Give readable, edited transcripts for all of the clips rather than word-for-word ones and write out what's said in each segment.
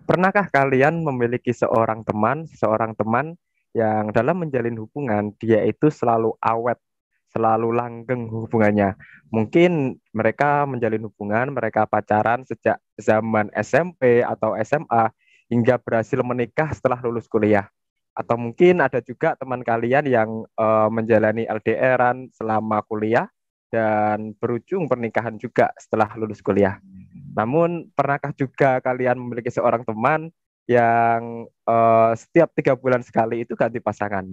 Pernahkah kalian memiliki seorang teman yang dalam menjalin hubungan dia itu selalu awet, selalu langgeng hubungannya. Mungkin mereka menjalin hubungan, mereka pacaran sejak zaman SMP atau SMA hingga berhasil menikah setelah lulus kuliah. Atau mungkin ada juga teman kalian yang menjalani LDRan selama kuliah dan berujung pernikahan juga setelah lulus kuliah. Namun, pernahkah juga kalian memiliki seorang teman yang setiap 3 bulan sekali itu ganti pasangan?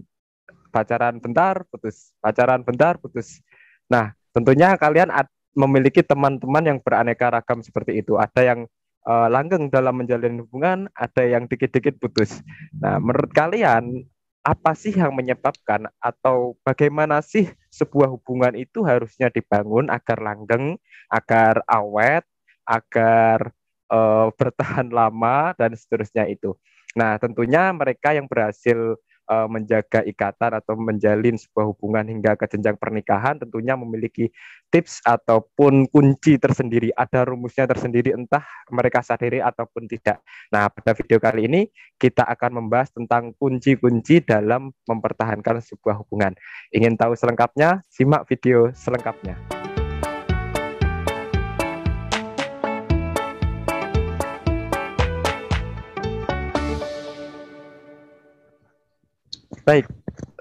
Pacaran bentar, putus. Pacaran bentar, putus. Nah, tentunya kalian memiliki teman-teman yang beraneka ragam seperti itu. Ada yang langgeng dalam menjalin hubungan, ada yang dikit-dikit putus. Nah, menurut kalian, apa sih yang menyebabkan atau bagaimana sih sebuah hubungan itu harusnya dibangun agar langgeng, agar awet, agar bertahan lama dan seterusnya itu. Nah, tentunya mereka yang berhasil menjaga ikatan atau menjalin sebuah hubungan hingga ke jenjang pernikahan tentunya memiliki tips ataupun kunci tersendiri, ada rumusnya tersendiri entah mereka sadari ataupun tidak. Nah, pada video kali ini kita akan membahas tentang kunci-kunci dalam mempertahankan sebuah hubungan. Ingin tahu selengkapnya? Simak video selengkapnya. Baik,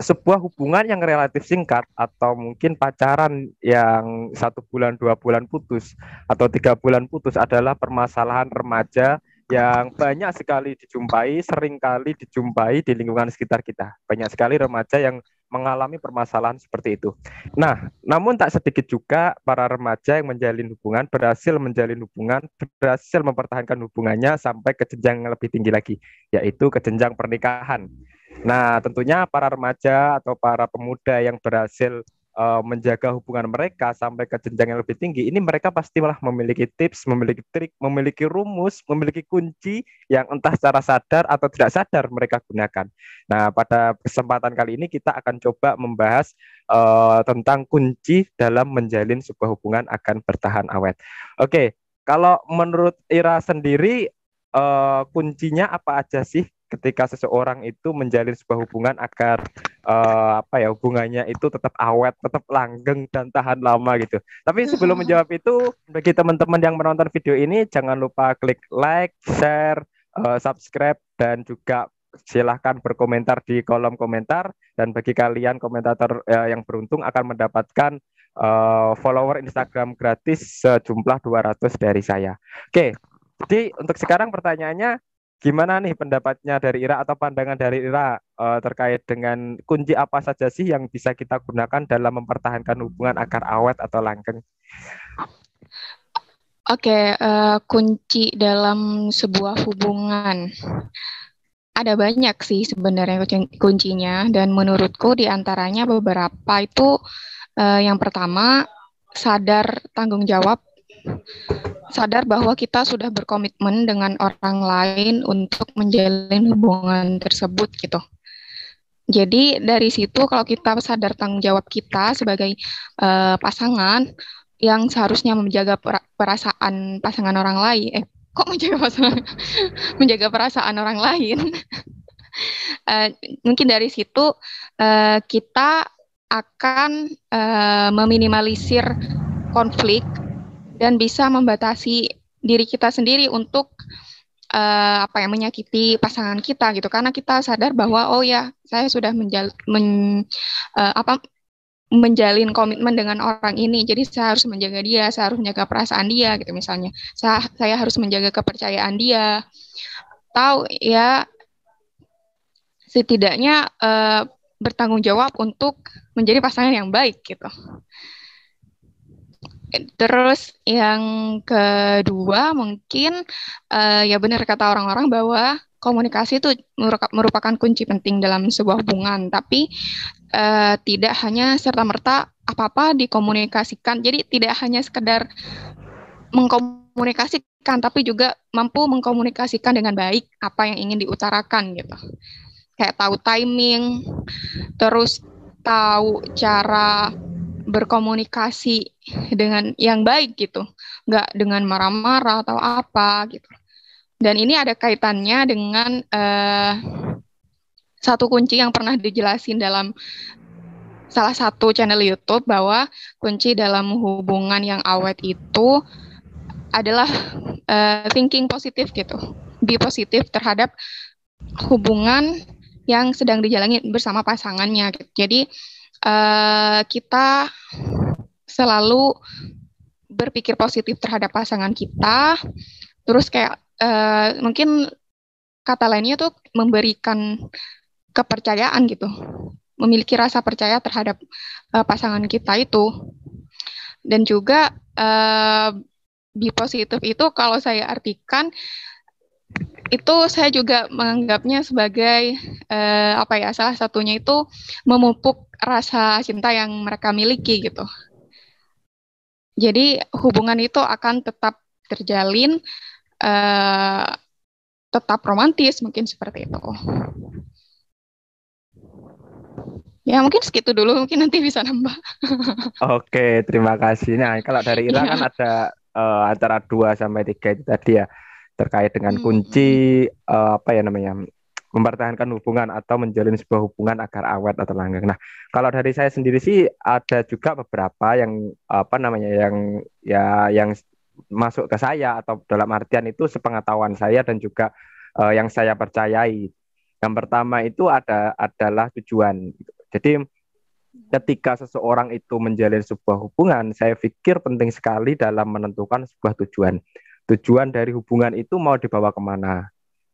sebuah hubungan yang relatif singkat atau mungkin pacaran yang 1 bulan 2 bulan putus atau 3 bulan putus adalah permasalahan remaja yang banyak sekali dijumpai, sering kali dijumpai di lingkungan sekitar kita. Banyak sekali remaja yang mengalami permasalahan seperti itu. Nah, namun tak sedikit juga para remaja yang berhasil menjalin hubungan, berhasil mempertahankan hubungannya sampai ke jenjang yang lebih tinggi lagi, yaitu ke jenjang pernikahan. Nah, tentunya para remaja atau para pemuda yang berhasil menjaga hubungan mereka sampai ke jenjang yang lebih tinggi, ini mereka pastilah memiliki tips, memiliki trik, memiliki rumus, memiliki kunci yang entah secara sadar atau tidak sadar mereka gunakan. Nah, pada kesempatan kali ini kita akan coba membahas tentang kunci dalam menjalin sebuah hubungan akan bertahan awet. Oke, kalau menurut Ira sendiri, kuncinya apa aja sih ketika seseorang itu menjalin sebuah hubungan agar hubungannya itu tetap awet, tetap langgeng dan tahan lama gitu. Tapi sebelum menjawab itu, bagi teman-teman yang menonton video ini jangan lupa klik like, share, subscribe dan juga silahkan berkomentar di kolom komentar. Dan bagi kalian komentator yang beruntung akan mendapatkan follower Instagram gratis sejumlah 200 dari saya. Oke, jadi untuk sekarang pertanyaannya, gimana nih pendapatnya dari Ira atau pandangan dari Ira terkait dengan kunci apa saja sih yang bisa kita gunakan dalam mempertahankan hubungan agar awet atau langgeng? Oke, kunci dalam sebuah hubungan. Ada banyak sih sebenarnya kuncinya, dan menurutku diantaranya beberapa itu yang pertama, sadar tanggung jawab, sadar bahwa kita sudah berkomitmen dengan orang lain untuk menjalin hubungan tersebut gitu. Jadi dari situ kalau kita sadar tanggung jawab kita sebagai pasangan yang seharusnya menjaga perasaan pasangan orang lain, kok menjaga pasangan, menjaga perasaan orang lain. Mungkin dari situ kita akan meminimalisir konflik dan bisa membatasi diri kita sendiri untuk menyakiti pasangan kita gitu, karena kita sadar bahwa oh ya, saya sudah menjalin komitmen dengan orang ini, jadi saya harus menjaga dia, saya harus menjaga perasaan dia gitu, misalnya saya harus menjaga kepercayaan dia, atau ya setidaknya bertanggung jawab untuk menjadi pasangan yang baik gitu. Terus yang kedua mungkin ya benar kata orang-orang bahwa komunikasi itu merupakan kunci penting dalam sebuah hubungan, tapi tidak hanya serta-merta apa-apa dikomunikasikan. Jadi tidak hanya sekedar mengkomunikasikan, tapi juga mampu mengkomunikasikan dengan baik apa yang ingin diutarakan gitu. Kayak tahu timing, terus tahu cara berkomunikasi dengan yang baik gitu, nggak dengan marah-marah atau apa gitu. Dan ini ada kaitannya dengan satu kunci yang pernah dijelasin dalam salah satu channel YouTube, bahwa kunci dalam hubungan yang awet itu adalah thinking positif gitu. Be positif terhadap hubungan yang sedang dijalani bersama pasangannya gitu. Jadi kita selalu berpikir positif terhadap pasangan kita, terus kayak mungkin kata lainnya tuh memberikan kepercayaan gitu, memiliki rasa percaya terhadap pasangan kita itu. Dan juga be positif itu kalau saya artikan itu saya juga menganggapnya sebagai salah satunya itu memupuk rasa cinta yang mereka miliki gitu. Jadi hubungan itu akan tetap terjalin, tetap romantis, mungkin seperti itu. Ya mungkin segitu dulu, mungkin nanti bisa nambah. Oke, terima kasih. Nah, kalau dari Ira kan ada antara 2-3 itu tadi ya, terkait dengan kunci mempertahankan hubungan atau menjalin sebuah hubungan agar awet atau langgeng. Nah, kalau dari saya sendiri sih ada juga beberapa yang yang masuk ke saya, atau dalam artian itu sepengetahuan saya dan juga yang saya percayai. Yang pertama itu adalah tujuan. Jadi ketika seseorang itu menjalin sebuah hubungan, saya pikir penting sekali dalam menentukan sebuah tujuan. Tujuan dari hubungan itu mau dibawa kemana?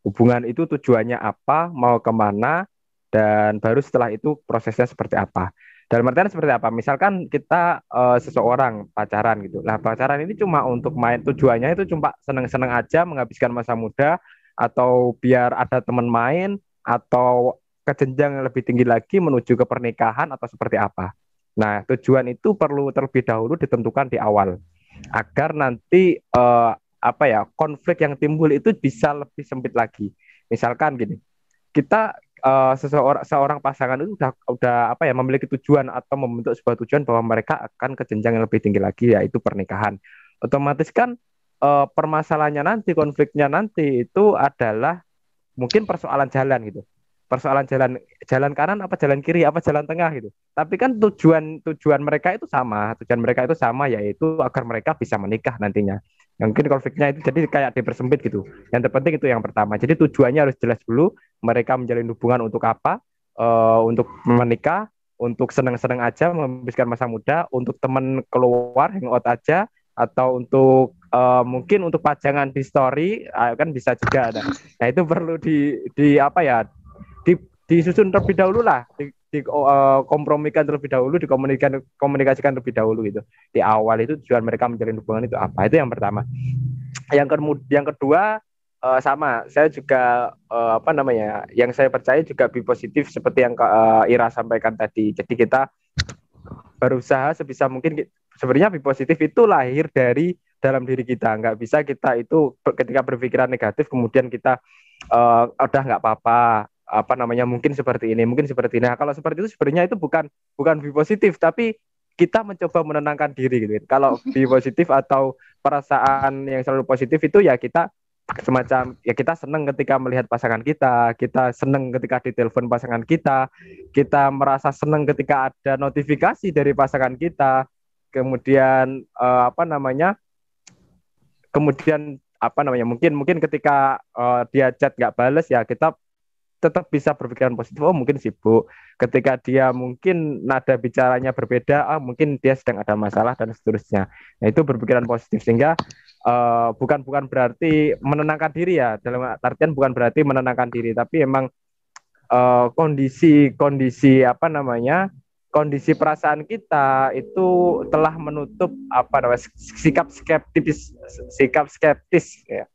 Hubungan itu tujuannya apa, mau kemana, dan baru setelah itu prosesnya seperti apa. Dalam artian seperti apa? Misalkan kita seseorang pacaran gitu. Nah, pacaran ini cuma untuk main, tujuannya itu cuma seneng-seneng aja, menghabiskan masa muda, atau biar ada teman main, atau ke jenjang yang lebih tinggi lagi menuju ke pernikahan, atau seperti apa. Nah, tujuan itu perlu terlebih dahulu ditentukan di awal, agar nanti konflik yang timbul itu bisa lebih sempit lagi. Misalkan gini, kita seorang pasangan itu udah memiliki tujuan atau membentuk sebuah tujuan bahwa mereka akan ke jenjang yang lebih tinggi lagi, yaitu pernikahan. Otomatis kan permasalahannya nanti, konfliknya nanti itu adalah mungkin persoalan jalan gitu. Persoalan jalan kanan apa jalan kiri apa jalan tengah gitu. Tapi kan tujuan mereka itu sama. Tujuan mereka itu sama, yaitu agar mereka bisa menikah nantinya. Mungkin konfliknya itu jadi kayak dipersempit gitu. Yang terpenting itu yang pertama. Jadi tujuannya harus jelas dulu. Mereka menjalin hubungan untuk apa? Untuk menikah, untuk senang-senang aja, menghabiskan masa muda, untuk teman keluar, hangout aja, atau untuk mungkin untuk pajangan di story, kan bisa juga ada. Nah, itu perlu disusun terlebih dahulu lah, kompromikan terlebih dahulu, dikomunikasikan terlebih dahulu gitu. Di awal itu tujuan mereka menjalin hubungan itu apa? Itu yang pertama. Yang kedua, sama, saya juga yang saya percaya juga be positif seperti yang Ira sampaikan tadi. Jadi kita berusaha sebisa mungkin. Sebenarnya be positif itu lahir dari dalam diri kita. Nggak bisa kita itu ketika berpikiran negatif kemudian kita udah nggak apa-apa, mungkin seperti ini, mungkin seperti ini. Nah, kalau seperti itu sebenarnya itu bukan be positif, tapi kita mencoba menenangkan diri gitu. Kalau be positif atau perasaan yang selalu positif itu ya kita semacam ya kita senang ketika melihat pasangan kita senang ketika ditelepon pasangan kita merasa senang ketika ada notifikasi dari pasangan kita, kemudian mungkin ketika dia chat nggak bales ya kita tetap bisa berpikiran positif, oh mungkin sibuk. Ketika dia mungkin nada bicaranya berbeda, mungkin dia sedang ada masalah dan seterusnya. Nah, itu berpikiran positif, sehingga bukan berarti menenangkan diri ya, dalam artian bukan berarti menenangkan diri, tapi emang kondisi perasaan kita itu telah menutup sikap skeptis ya.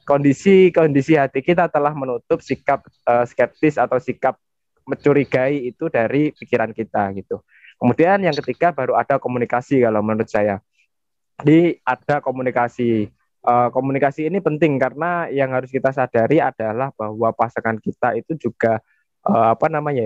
Kondisi hati kita telah menutup sikap skeptis atau sikap mencurigai itu dari pikiran kita gitu. Kemudian yang ketiga baru ada komunikasi. Kalau menurut saya ada komunikasi. Komunikasi ini penting karena yang harus kita sadari adalah bahwa pasangan kita itu juga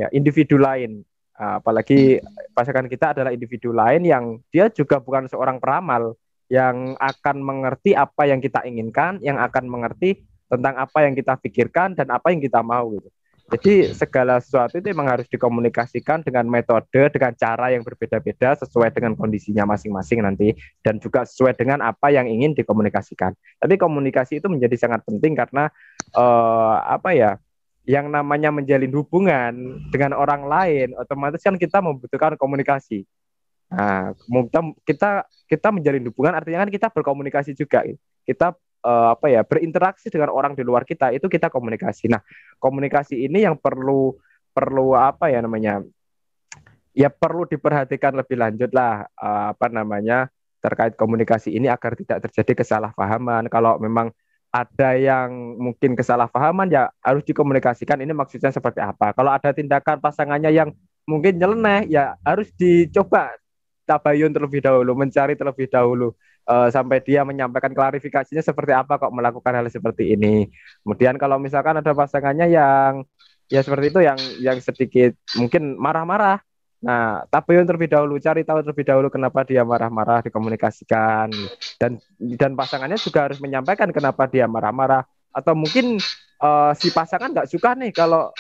individu lain. Apalagi pasangan kita adalah individu lain yang dia juga bukan seorang peramal yang akan mengerti apa yang kita inginkan, yang akan mengerti tentang apa yang kita pikirkan dan apa yang kita mau gitu. Jadi segala sesuatu itu memang harus dikomunikasikan dengan metode, dengan cara yang berbeda-beda sesuai dengan kondisinya masing-masing nanti dan juga sesuai dengan apa yang ingin dikomunikasikan. Tapi komunikasi itu menjadi sangat penting karena apa ya? Yang namanya menjalin hubungan dengan orang lain, otomatis kan kita membutuhkan komunikasi. Nah, kita menjalin hubungan artinya kan kita berkomunikasi juga. Kita apa ya berinteraksi dengan orang di luar kita itu kita komunikasi. Nah, komunikasi ini yang perlu perlu apa ya namanya ya perlu diperhatikan lebih lanjut lah apa namanya terkait komunikasi ini agar tidak terjadi kesalahpahaman. Kalau memang ada yang mungkin kesalahpahaman ya harus dikomunikasikan ini maksudnya seperti apa. Kalau ada tindakan pasangannya yang mungkin nyeleneh ya harus dicoba tabayun terlebih dahulu, mencari terlebih dahulu sampai dia menyampaikan klarifikasinya seperti apa kok melakukan hal seperti ini. Kemudian kalau misalkan ada pasangannya yang ya seperti itu yang sedikit mungkin marah-marah. Nah, tabayun terlebih dahulu, cari tahu terlebih dahulu kenapa dia marah-marah, dikomunikasikan dan pasangannya juga harus menyampaikan kenapa dia marah-marah atau mungkin si pasangan nggak suka nih kalau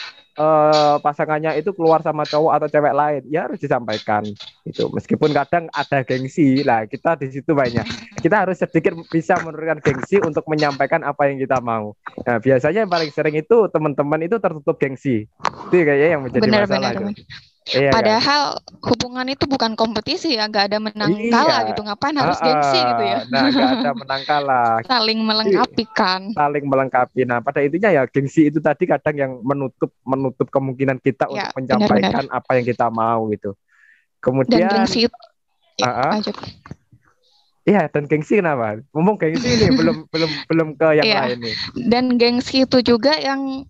pasangannya itu keluar sama cowok atau cewek lain, ya harus disampaikan itu. Meskipun kadang ada gengsi, lah kita di situ banyak. Kita harus sedikit bisa menurunkan gengsi untuk menyampaikan apa yang kita mau. Nah, biasanya yang paling sering itu teman-teman itu tertutup gengsi. Itu kayaknya yang menjadi masalah itu. Iya, padahal kan? Hubungan itu bukan kompetisi ya, nggak ada menang kalah gitu. Ngapain harus gengsi gitu ya? Nah, nggak ada menang kalah. Saling melengkapi kan. Saling melengkapi. Nah, pada intinya ya gengsi itu tadi kadang yang menutup kemungkinan kita untuk menyampaikan benar. Apa yang kita mau gitu. Kemudian dan gengsi itu iya, dan gengsi kenapa? Ngomong gengsi ini belum ke yang lain nih. Dan gengsi itu juga yang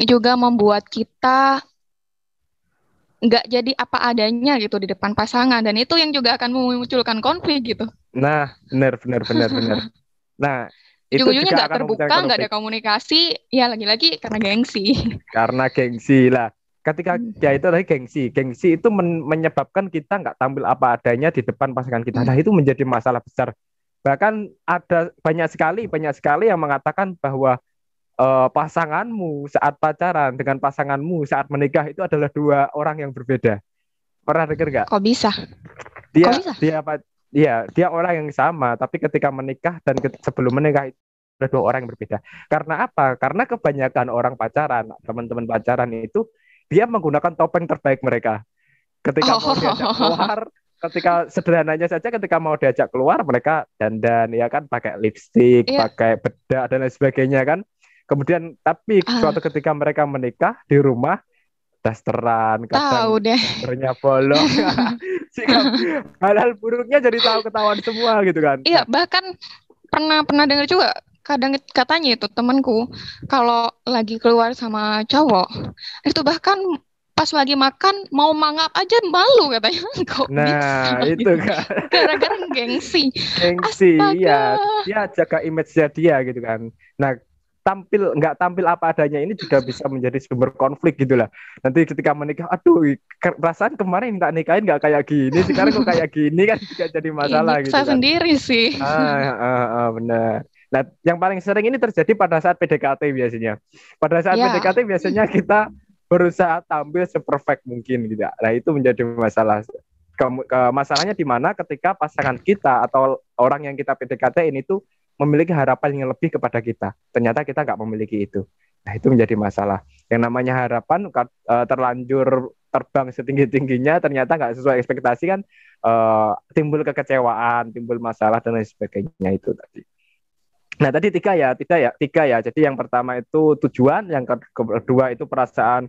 juga membuat kita nggak jadi apa adanya gitu di depan pasangan, dan itu yang juga akan memunculkan konflik gitu. Nah, benar. Nah, itu ujung-ujungnya nggak terbuka, nggak ada komunikasi, ya lagi-lagi karena gengsi. Karena gengsi lah. Ketika ya itu lagi gengsi itu menyebabkan kita nggak tampil apa adanya di depan pasangan kita. Nah, itu menjadi masalah besar. Bahkan ada banyak sekali yang mengatakan bahwa pasanganmu saat pacaran dengan pasanganmu saat menikah itu adalah dua orang yang berbeda. Pernah dengar nggak? Kok bisa? Dia orang yang sama, tapi ketika menikah dan sebelum menikah itu ada dua orang yang berbeda. Karena apa? Karena kebanyakan orang pacaran, teman-teman pacaran itu dia menggunakan topeng terbaik mereka. Ketika mau diajak keluar, ketika sederhananya saja ketika mau diajak keluar mereka dandan ya kan, pakai lipstik, pakai bedak dan lain sebagainya kan. Kemudian tapi suatu ketika mereka menikah di rumah dasteran, kadang dasternya bolong. Hal-hal buruknya jadi ketahuan semua gitu kan. Iya, bahkan pernah dengar juga kadang katanya itu temanku kalau lagi keluar sama cowok itu bahkan pas lagi makan mau mangap aja malu katanya. Kok nah bisa, itu kan gara-gara gengsi ya dia jaga image-nya dia gitu kan. Nah, nggak tampil apa adanya ini juga bisa menjadi sumber konflik gitulah. Nanti ketika menikah, aduh perasaan kemarin tak nikahin nggak kayak gini, sekarang kok kayak gini kan juga jadi masalah gitu kan. Sendiri sih. Benar. Nah, yang paling sering ini terjadi pada saat PDKT biasanya. Pada saat PDKT biasanya kita berusaha tampil seperfect mungkin gitu. Nah, itu menjadi masalah. Masalahnya di mana ketika pasangan kita atau orang yang kita PDKT ini tuh memiliki harapan yang lebih kepada kita. Ternyata kita nggak memiliki itu. Nah, itu menjadi masalah. Yang namanya harapan terlanjur terbang setinggi-tingginya, ternyata nggak sesuai ekspektasi kan, timbul kekecewaan, timbul masalah dan lain sebagainya itu tadi. Nah, tadi tiga ya. Jadi yang pertama itu tujuan, yang kedua itu perasaan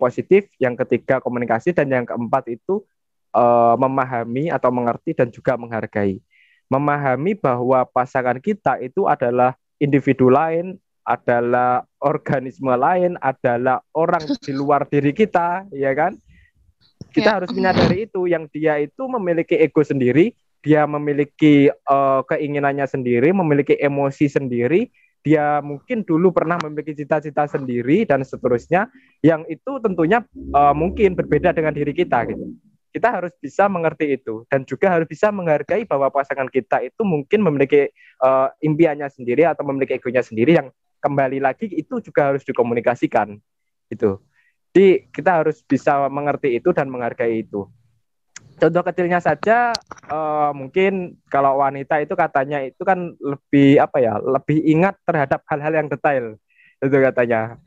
positif, yang ketiga komunikasi, dan yang keempat itu memahami atau mengerti dan juga menghargai. Memahami bahwa pasangan kita itu adalah individu lain, adalah organisme lain, adalah orang di luar diri kita, ya kan? Kita harus menyadari itu, yang dia itu memiliki ego sendiri, dia memiliki keinginannya sendiri, memiliki emosi sendiri, dia mungkin dulu pernah memiliki cita-cita sendiri dan seterusnya, yang itu tentunya mungkin berbeda dengan diri kita gitu. kita harus bisa mengerti itu dan juga harus bisa menghargai bahwa pasangan kita itu mungkin memiliki impiannya sendiri atau memiliki egonya sendiri yang kembali lagi itu juga harus dikomunikasikan gitu. Jadi kita harus bisa mengerti itu dan menghargai itu. Contoh kecilnya saja mungkin kalau wanita itu katanya itu kan lebih apa ya, lebih ingat terhadap hal-hal yang detail itu katanya.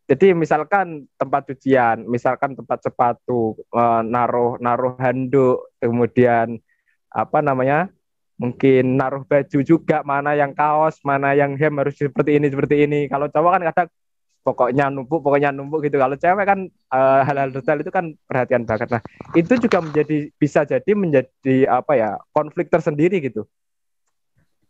Jadi misalkan tempat cucian, misalkan tempat sepatu, naruh handuk, kemudian apa namanya, mungkin naruh baju juga, mana yang kaos, mana yang hem harus seperti ini seperti ini. Kalau cowok kan kadang pokoknya numpuk gitu. Kalau cewek kan hal-hal detail itu kan perhatian banget. Nah itu juga bisa jadi menjadi apa ya, konflik tersendiri gitu.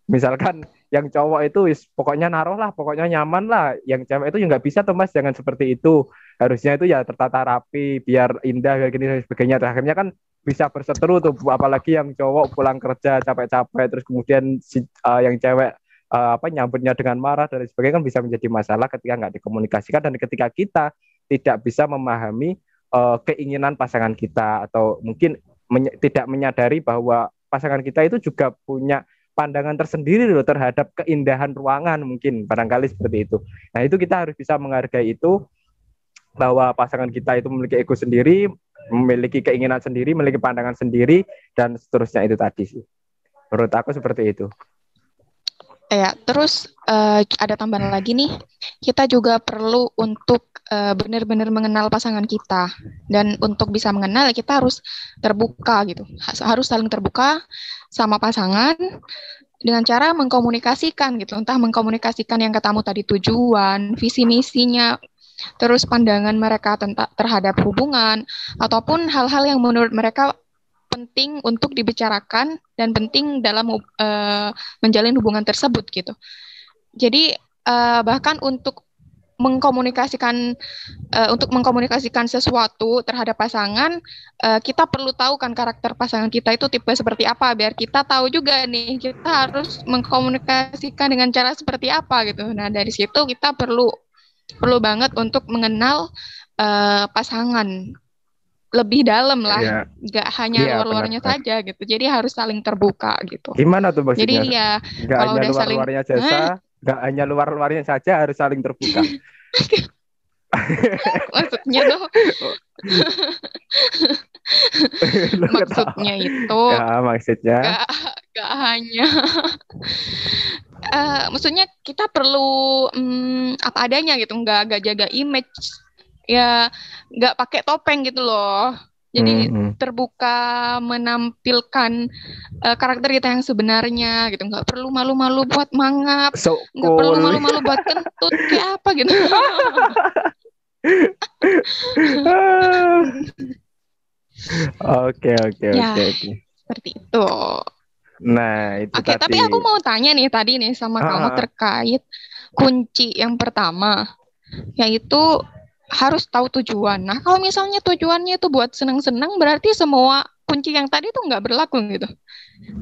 Misalkan yang cowok itu pokoknya naruh lah, pokoknya nyaman lah. Yang cewek itu ya nggak bisa tuh mas, jangan seperti itu. Harusnya itu ya tertata rapi, biar indah kayak gini dan sebagainya. Akhirnya kan bisa berseteru tuh, apalagi yang cowok pulang kerja capek-capek, terus kemudian yang cewek apa nyambutnya dengan marah dan sebagainya, kan bisa menjadi masalah ketika nggak dikomunikasikan dan ketika kita tidak bisa memahami keinginan pasangan kita atau mungkin tidak menyadari bahwa pasangan kita itu juga punya pandangan tersendiri loh terhadap keindahan ruangan, mungkin barangkali seperti itu. Nah itu kita harus bisa menghargai itu, bahwa pasangan kita itu memiliki ego sendiri, memiliki keinginan sendiri, memiliki pandangan sendiri, dan seterusnya itu tadi sih. Menurut aku seperti itu. Ya, terus ada tambahan lagi nih, kita juga perlu untuk benar-benar mengenal pasangan kita. Dan untuk bisa mengenal, kita harus terbuka gitu. Harus saling terbuka sama pasangan dengan cara mengkomunikasikan gitu. Entah mengkomunikasikan yang katamu tadi, tujuan, visi misinya, terus pandangan mereka terhadap hubungan, ataupun hal-hal yang menurut mereka penting untuk dibicarakan dan penting dalam menjalin hubungan tersebut gitu. Jadi bahkan untuk mengkomunikasikan sesuatu terhadap pasangan, kita perlu tahu kan karakter pasangan kita itu tipe seperti apa, biar kita tahu juga nih kita harus mengkomunikasikan dengan cara seperti apa gitu. Nah dari situ kita perlu banget untuk mengenal pasangan lebih dalam lah, nggak hanya luar-luarnya saja gitu. Jadi harus saling terbuka gitu. Gimana tuh maksudnya? Jadi ya nggak kalau hanya udah luar-luarnya saja, nggak hanya luar-luarnya saja, harus saling terbuka. Maksudnya tuh, maksudnya itu, ya, maksudnya nggak hanya, maksudnya kita perlu apa adanya gitu, nggak jaga image. Ya nggak pakai topeng gitu loh. Jadi terbuka menampilkan karakter kita yang sebenarnya gitu. Nggak perlu malu-malu buat mangap, nggak perlu malu-malu buat kentut kayak apa gitu. Oke. Seperti itu. Nah itu tadi. Tapi aku mau tanya nih tadi nih sama kamu terkait kunci yang pertama, yaitu harus tahu tujuan. Nah, kalau misalnya tujuannya itu buat senang-senang, berarti semua kunci yang tadi itu nggak berlaku gitu.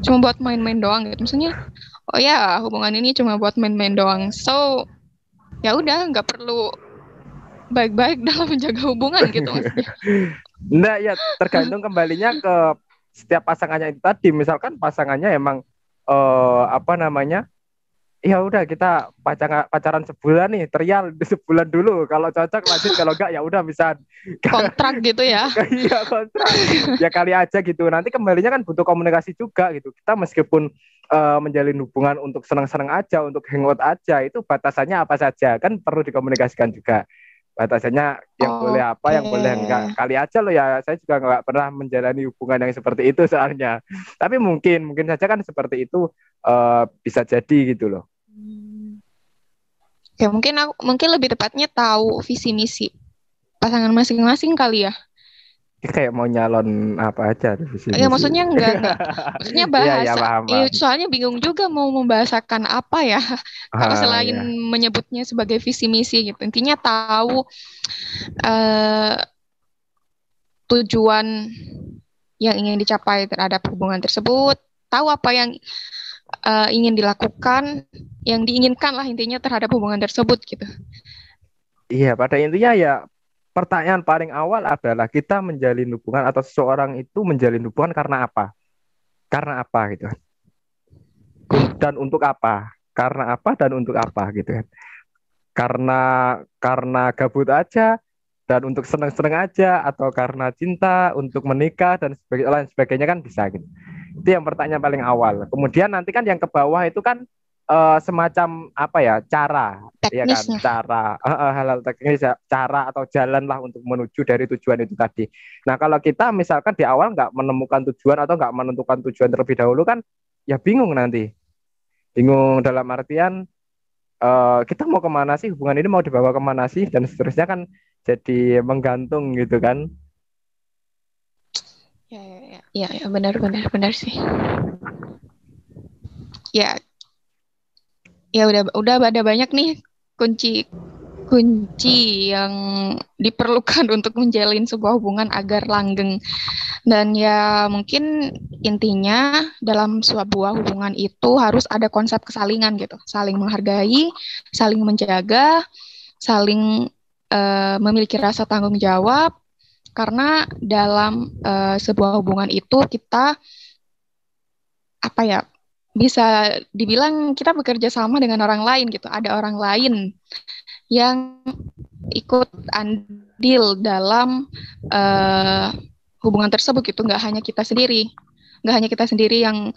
Cuma buat main-main doang gitu. Misalnya, oh ya hubungan ini cuma buat main-main doang. So, ya udah nggak perlu baik-baik dalam menjaga hubungan gitu maksudnya. Nah, ya tergantung kembalinya ke setiap pasangannya itu tadi. Misalkan pasangannya emang apa namanya? Ya udah kita pacaran sebulan nih, trial sebulan dulu, kalau cocok lanjut, kalau enggak ya udah bisa kontrak gitu ya. Iya kontrak ya kali aja gitu. Nanti kembalinya kan butuh komunikasi juga gitu. Kita meskipun menjalin hubungan untuk senang-senang aja, untuk hangout aja, itu batasannya apa saja kan perlu dikomunikasikan juga. Batasannya yang boleh apa, yang boleh enggak. Kali aja loh ya, saya juga nggak pernah menjalani hubungan yang seperti itu soalnya. Tapi mungkin saja kan seperti itu, bisa jadi gitu loh. Oke, mungkin lebih tepatnya tahu visi misi pasangan masing-masing kali ya. Kayak mau nyalon apa aja visi misi. Ya maksudnya enggak. Maksudnya bahasa. Ya, paham. Soalnya bingung juga mau membahasakan apa ya. Kalau selain menyebutnya sebagai visi misi gitu. Intinya tahu tujuan yang ingin dicapai terhadap hubungan tersebut, tahu apa yang ingin dilakukan, yang diinginkan lah intinya terhadap hubungan tersebut gitu. Iya, pada intinya ya pertanyaan paling awal adalah kita menjalin hubungan atau seseorang itu menjalin hubungan karena apa? Karena apa gitu. Dan untuk apa? Karena apa dan untuk apa gitu kan. Karena gabut aja dan untuk seneng-seneng aja atau karena cinta untuk menikah dan lain sebagainya kan bisa gitu. Itu yang pertanyaan paling awal. Kemudian nanti kan yang ke bawah itu kan semacam apa ya, cara, ya kan, Teknisnya. cara hal-hal teknis ya, cara atau jalan lah untuk menuju dari tujuan itu tadi. Nah kalau kita misalkan di awal nggak menemukan tujuan atau nggak menentukan tujuan terlebih dahulu kan ya bingung nanti, bingung dalam artian kita mau kemana sih, hubungan ini mau dibawa kemana sih, dan seterusnya kan jadi menggantung gitu kan. Ya, benar sih. Ya, ya udah ada banyak nih kunci kunci yang diperlukan untuk menjalin sebuah hubungan agar langgeng. Dan ya mungkin intinya dalam sebuah hubungan itu harus ada konsep kesalingan gitu. Saling menghargai, saling menjaga, saling memiliki rasa tanggung jawab. Karena dalam sebuah hubungan itu kita apa ya, bisa dibilang kita bekerja sama dengan orang lain gitu. Ada orang lain yang ikut andil dalam hubungan tersebut gitu, nggak hanya kita sendiri yang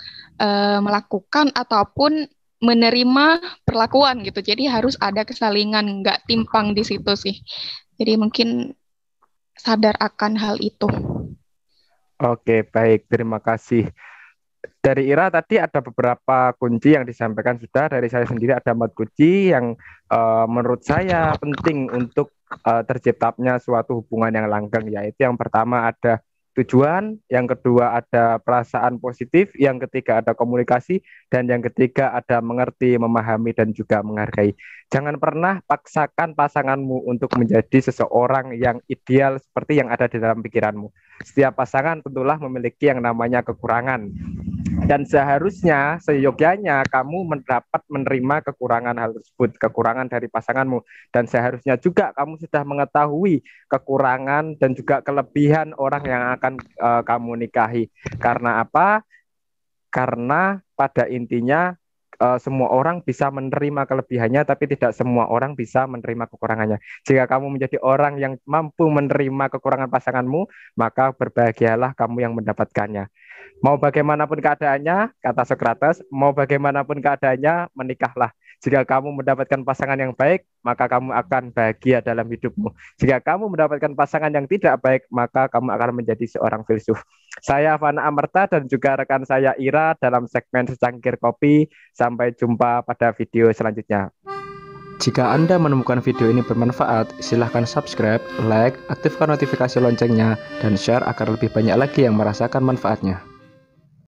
melakukan ataupun menerima perlakuan gitu. Jadi harus ada kesalingan, nggak timpang di situ sih. Jadi mungkin sadar akan hal itu. Oke, baik, terima kasih. Dari Ira tadi ada beberapa kunci yang disampaikan sudah. Dari saya sendiri ada 4 kunci yang menurut saya penting untuk terciptanya suatu hubungan yang langgeng, yaitu yang pertama ada tujuan, yang kedua ada perasaan positif, yang ketiga ada komunikasi, dan yang ketiga ada mengerti, memahami, dan juga menghargai. Jangan pernah paksakan pasanganmu untuk menjadi seseorang yang ideal seperti yang ada di dalam pikiranmu. Setiap pasangan tentulah memiliki yang namanya kekurangan. Dan seharusnya, seyogyanya kamu mendapat menerima kekurangan hal tersebut, kekurangan dari pasanganmu. Dan seharusnya juga kamu sudah mengetahui kekurangan dan juga kelebihan orang yang akan kamu nikahi. Karena apa? Karena pada intinya semua orang bisa menerima kelebihannya, tapi tidak semua orang bisa menerima kekurangannya. Jika kamu menjadi orang yang mampu menerima kekurangan pasanganmu, maka berbahagialah kamu yang mendapatkannya. Mau bagaimanapun keadaannya, kata Socrates, mau bagaimanapun keadaannya, menikahlah. Jika kamu mendapatkan pasangan yang baik, maka kamu akan bahagia dalam hidupmu. Jika kamu mendapatkan pasangan yang tidak baik, maka kamu akan menjadi seorang filsuf. Saya Fana Amerta dan juga rekan saya Ira dalam segmen Secangkir Kopi. Sampai jumpa pada video selanjutnya. Jika Anda menemukan video ini bermanfaat, silahkan subscribe, like, aktifkan notifikasi loncengnya, dan share agar lebih banyak lagi yang merasakan manfaatnya.